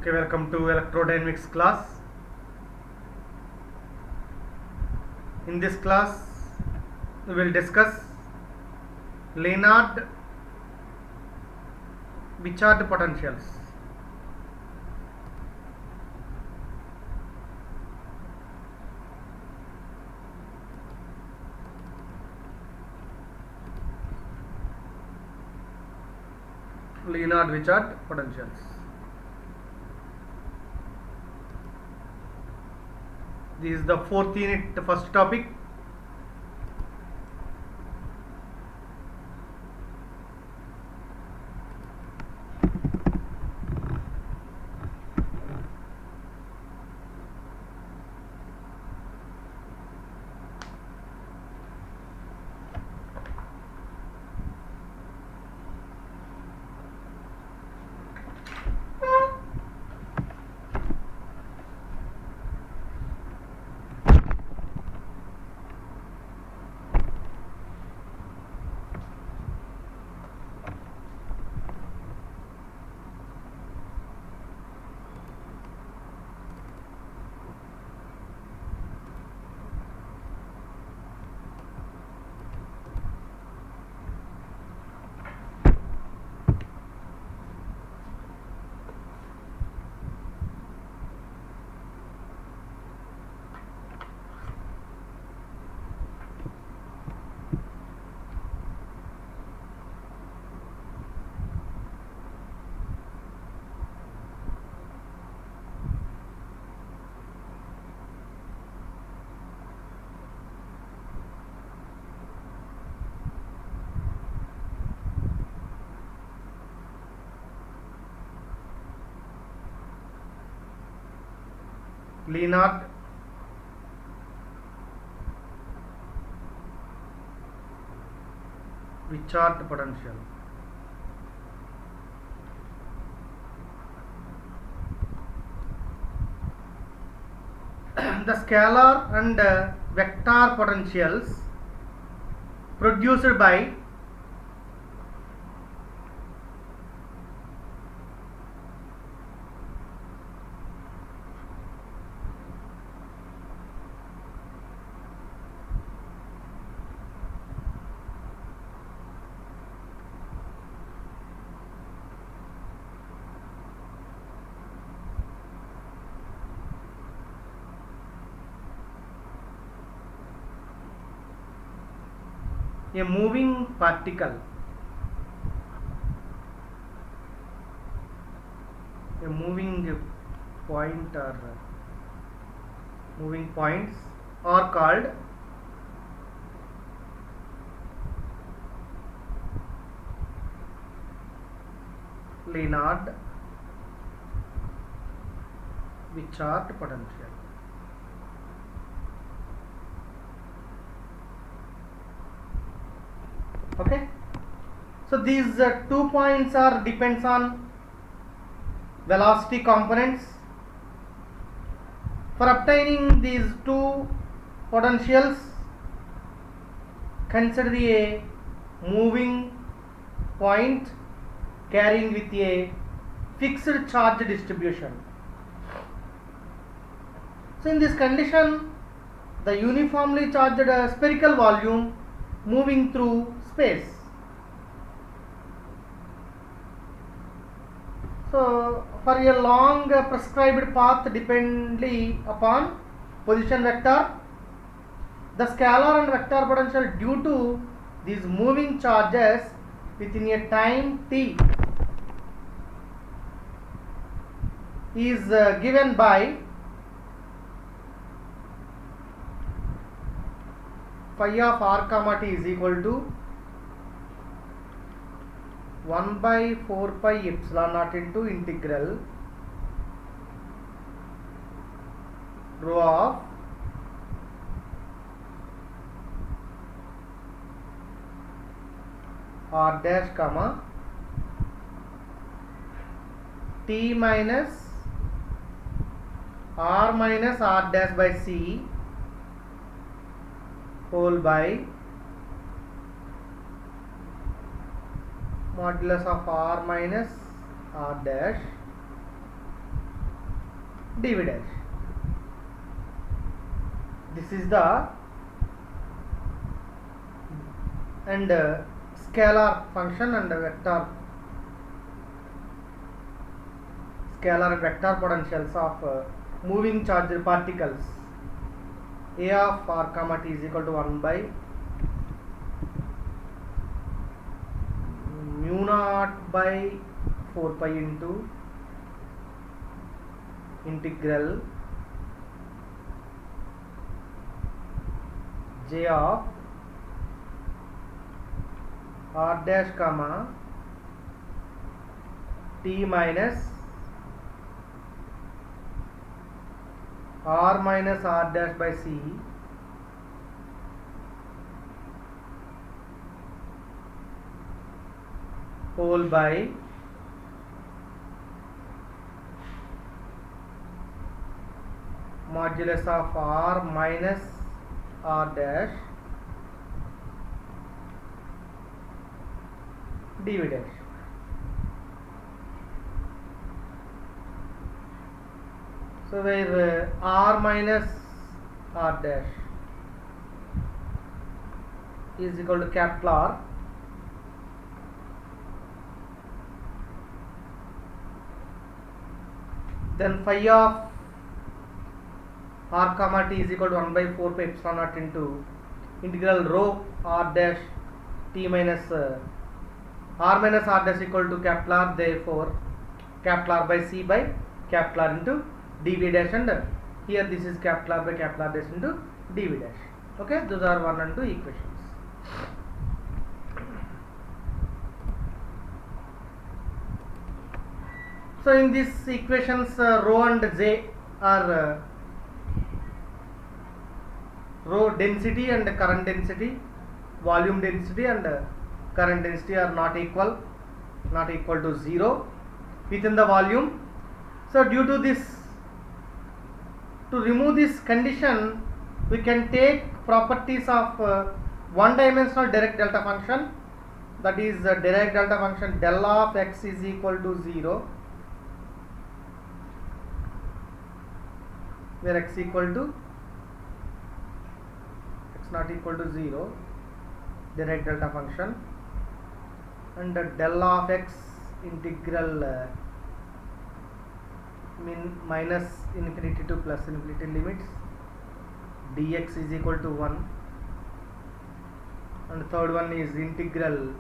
Okay, welcome to electrodynamics class. In this class, we will discuss Lienard-Wichard potentials. Lienard-Wichard potentials. This is the fourth unit, the first topic. Lienard-Wichard potential. The scalar and vector potentials produced by a moving particle, a moving point or moving points are called Lienard-Wichard potential. Okay, so these 2 points are depends on velocity components. For obtaining these 2 potentials, consider a moving point carrying with a fixed charge distribution. So in this condition, the uniformly charged spherical volume moving through space. So for a long prescribed path depending upon position vector, the scalar and vector potential due to these moving charges within a time t is given by phi of r comma t is equal to 1 by 4 pi epsilon naught into integral rho of r dash comma t minus r minus r dash by c whole by modulus of r minus r dash dv dash. This is the and scalar function and vector scalar and vector potentials of moving charged particles. A of r comma t is equal to 1 by mu naught by 4 pi into integral j of r dash comma t minus r minus r dash by c whole by modulus of r minus r dash dv dash. So where r minus r dash is equal to capital R, then phi of r comma t is equal to 1 by 4 pi epsilon naught into integral rho r dash t minus r minus r dash equal to capital R, therefore capital R by c by capital R into dv dash, and here this is capital R by capital R dash into dv dash. Okay, those are 1 and 2 equations. So in these equations rho and j are rho density and current density, volume density and current density are not equal to 0 within the volume. So due to this, to remove this condition, we can take properties of one dimensional Dirac delta function, that is Dirac delta function del of x is equal to 0, where x not equal to 0, Dirac delta function, and del of x integral minus infinity to plus infinity limits dx is equal to 1, and third one is integral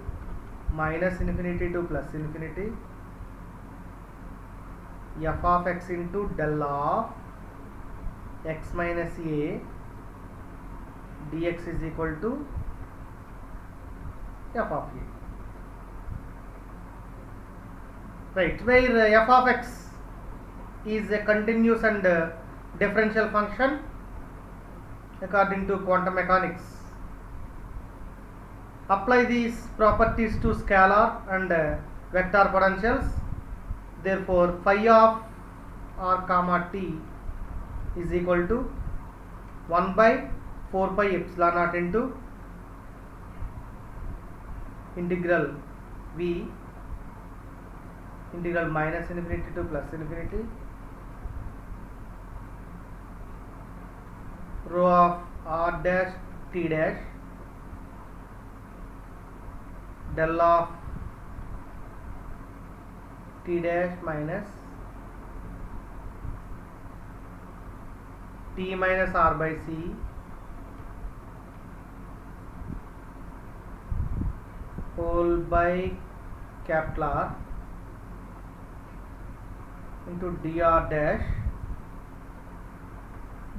minus infinity to plus infinity f of x into del of x minus a dx is equal to f of a. Right, where f of x is a continuous and differential function according to quantum mechanics. Apply these properties to scalar and vector potentials. Therefore, phi of r comma t is equal to 1 by 4 pi epsilon naught into integral v integral minus infinity to plus infinity rho of r dash t dash del of t dash minus t minus r by c whole by capital R into dr dash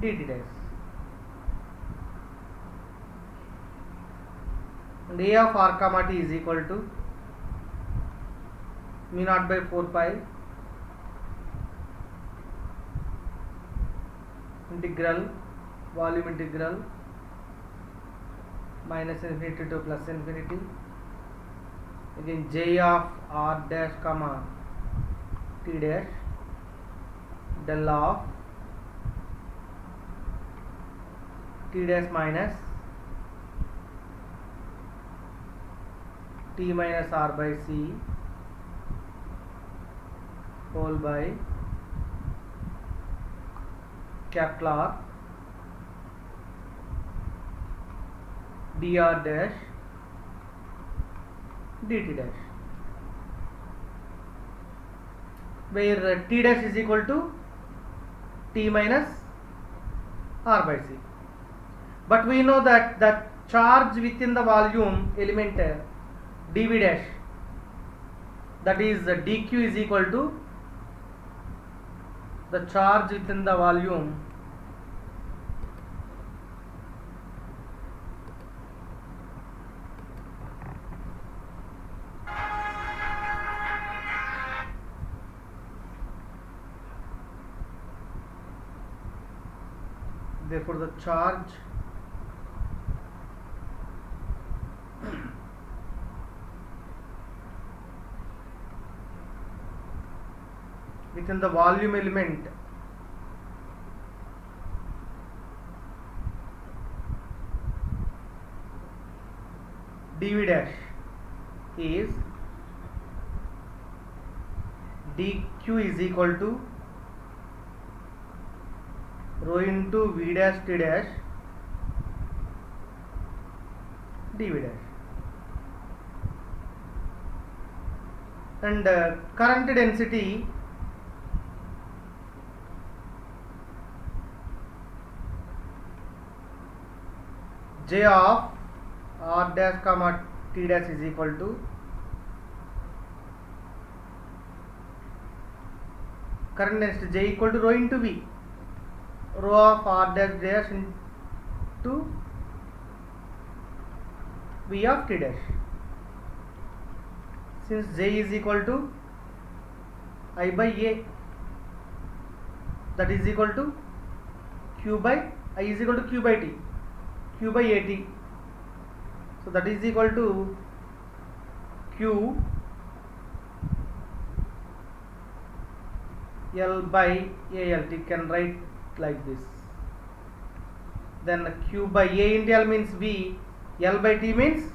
dt dash. And a of r comma t is equal to mu naught by 4 pi integral volume integral minus infinity to plus infinity, again j of r dash comma t dash del of t dash minus t minus r by c whole by capital R dr dash dt dash, where t dash is equal to t minus r by c. But we know that the charge within the volume element dv dash, that is dq, is equal to the charge within the volume therefore the charge within the volume element dv dash is dq is equal to rho into v dash t dash dv dash, and current density J of r dash comma t dash is equal to current density J equal to rho into V, rho of r dash dash into V of t dash. Since J is equal to I by A, that is equal to Q by I is equal to Q by T, Q by AT. So that is equal to Q L by ALT, can write like this. Then Q by A into L means V, L by T means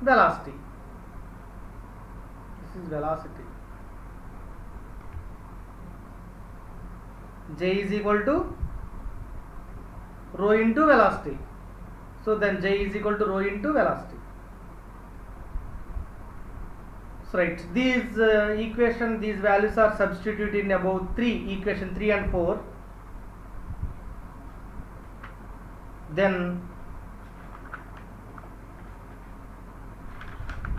velocity. This is velocity. J is equal to rho into velocity. So then J is equal to rho into velocity. So right, these equation, these values are substituted in about equation 3 and 4. Then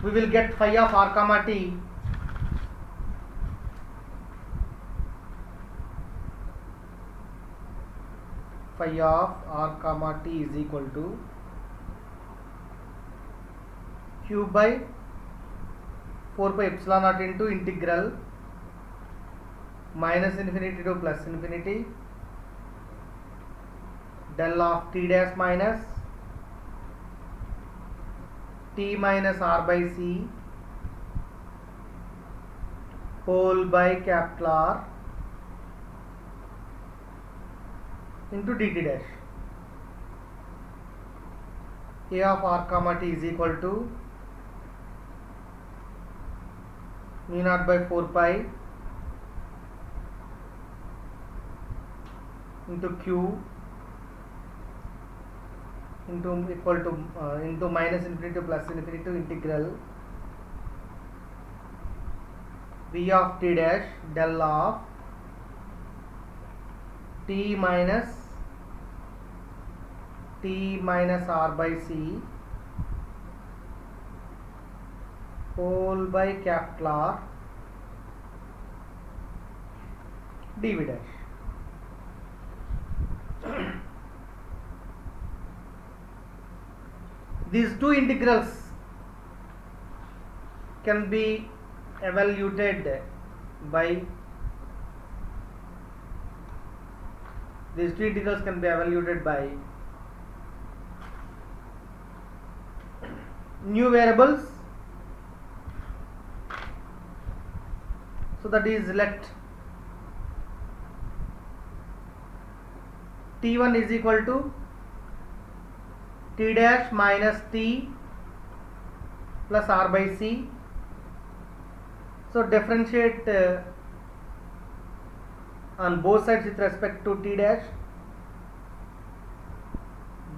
we will get phi of r comma t phi of r comma t is equal to q by 4 pi epsilon naught into integral minus infinity to plus infinity del of t dash minus t minus r by c whole by capital R into dt dash. A of r comma t is equal to mu naught by 4 pi into q into equal to into minus infinity to plus infinity to integral v of t dash del of t minus r by c whole by capital R dv dash. These two integrals can be evaluated by new variables. So that is, let t1 is equal to t dash minus t plus r by c. So differentiate on both sides with respect to t dash,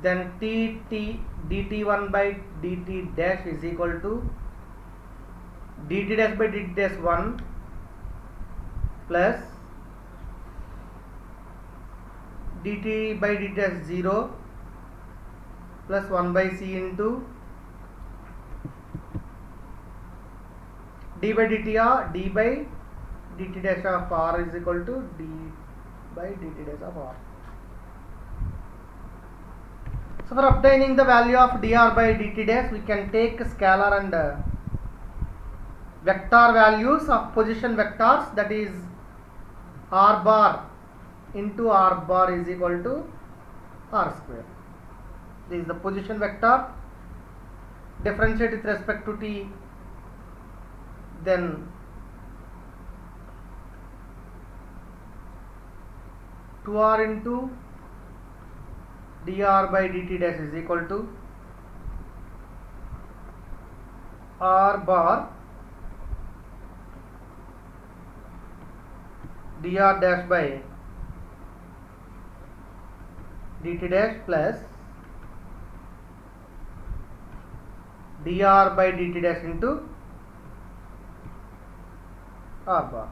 then dt1 by dt dash is equal to dt dash by dt dash 1 plus dt by dt dash 0 plus 1 by c into d by dt dash of r is equal to d by dt dash of r. So for obtaining the value of dr by dt dash, we can take scalar and vector values of position vectors, that is r bar into r bar is equal to r square. This is the position vector. Differentiate with respect to t, then 2r into dr by dt dash is equal to r bar dr dash by dt dash plus dr by dt dash into r bar.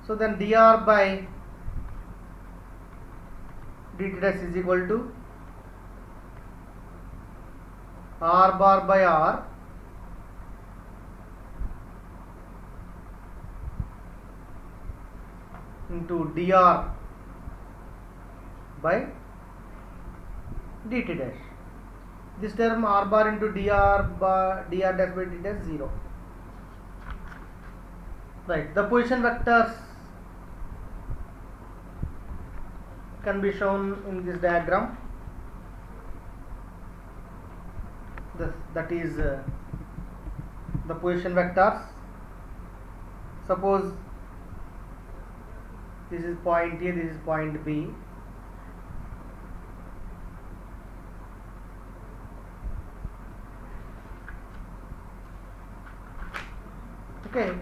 So then dr by dt dash is equal to r bar by r into dr by dt dash. This term r bar into dr dash by dt dash 0. Right, the position vectors can be shown in this diagram. That is the position vectors. Suppose this is point A, this is point B. Okay.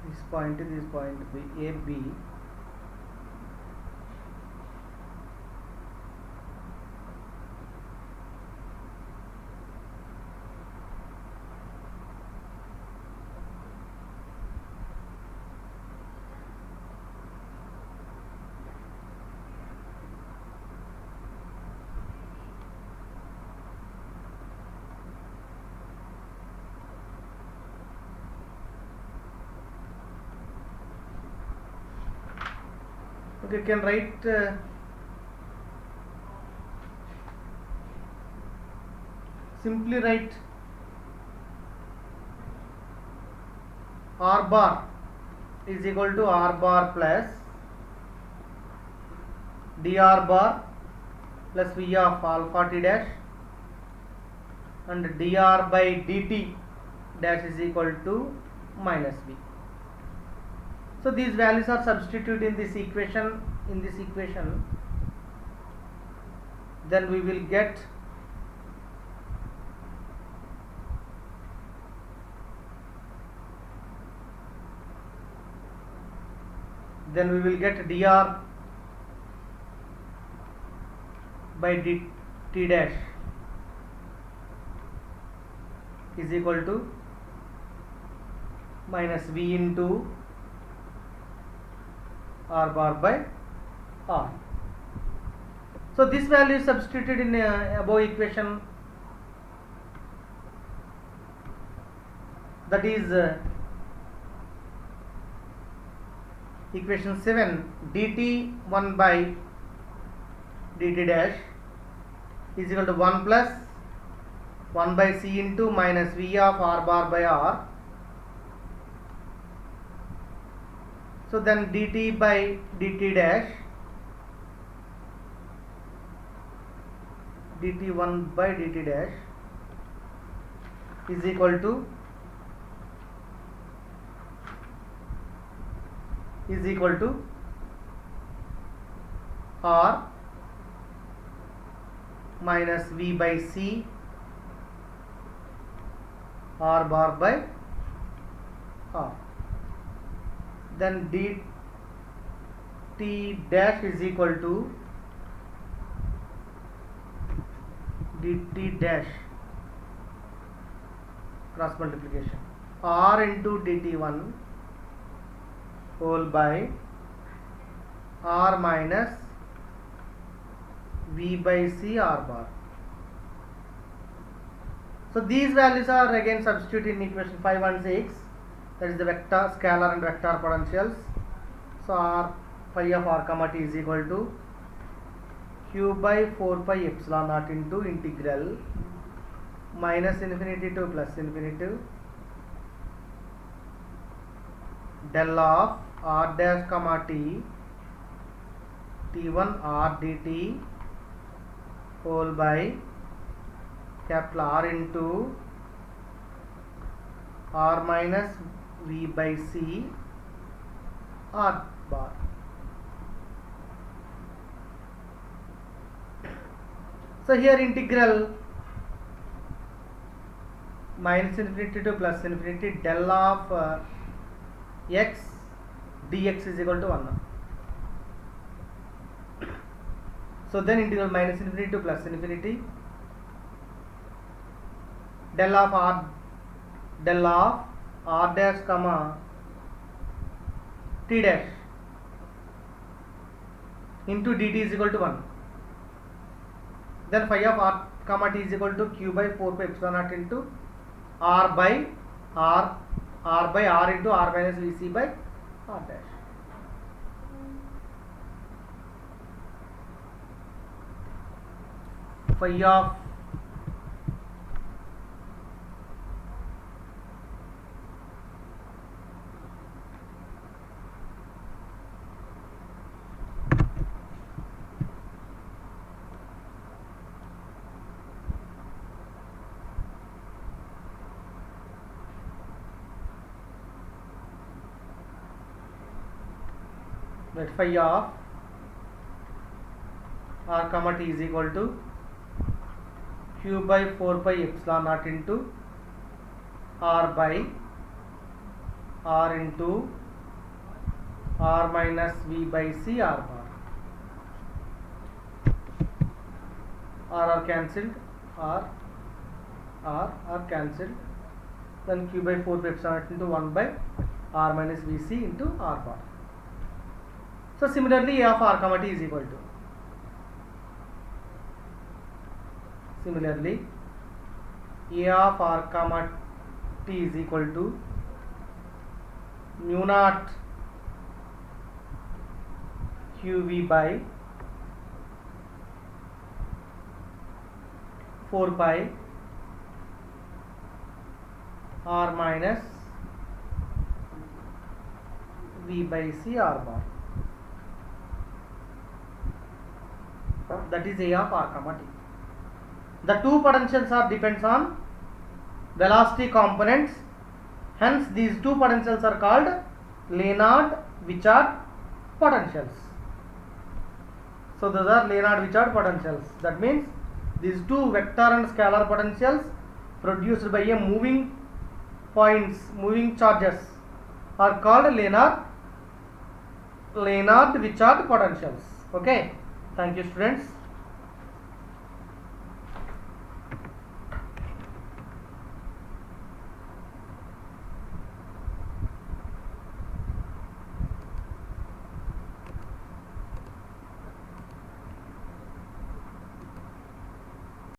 This point A, this point B, A, B. Okay, you can write simply write r bar is equal to r bar plus dr bar plus v of alpha t dash and dr by dt dash is equal to minus v. So these values are substituted in this equation. Then we will get dr by dt dash is equal to minus v into r bar by r. So this value is substituted in above equation, that is equation 7. dt 1 by dt dash is equal to 1 plus 1 by c into minus v of r bar by r. So then dt by dt dash, dt1 by dt dash is equal to is equal to R minus V by C R bar by R. Then dt dash is equal to dt dash cross multiplication R into dt1 whole by R minus V by C R bar. So these values are again substituted in equation 5 and 6, that is the vector, scalar and vector potentials. So R phi of R comma t is equal to q by 4 pi epsilon naught into integral minus infinity to plus infinity del of R dash comma t t1 R dt whole by capital R into R minus V by C R bar. So here integral minus infinity to plus infinity del of x dx is equal to 1. So then integral minus infinity to plus infinity del of R dash comma t dash into dt is equal to 1. Then phi of R comma t is equal to q by 4 pi epsilon naught into R by R into R minus Vc by R dash. Phi of phi of R comma t is equal to q by 4 pi epsilon naught into R by R into R minus V by C R bar. R cancelled, R cancelled, then q by 4 pi epsilon naught into 1 by R minus Vc into R bar. So similarly A of R comma t is equal to A of R comma t is equal to mu naught qv by 4 pi R minus V by C R bar. That is A of R comma t. The two potentials are depends on velocity components, hence these two potentials are called Lennard-Wichard potentials. So those are Lennard-Wichard potentials. That means these two vector and scalar potentials produced by a moving charges are called Lennard-Wichard potentials. Okay, thank you students.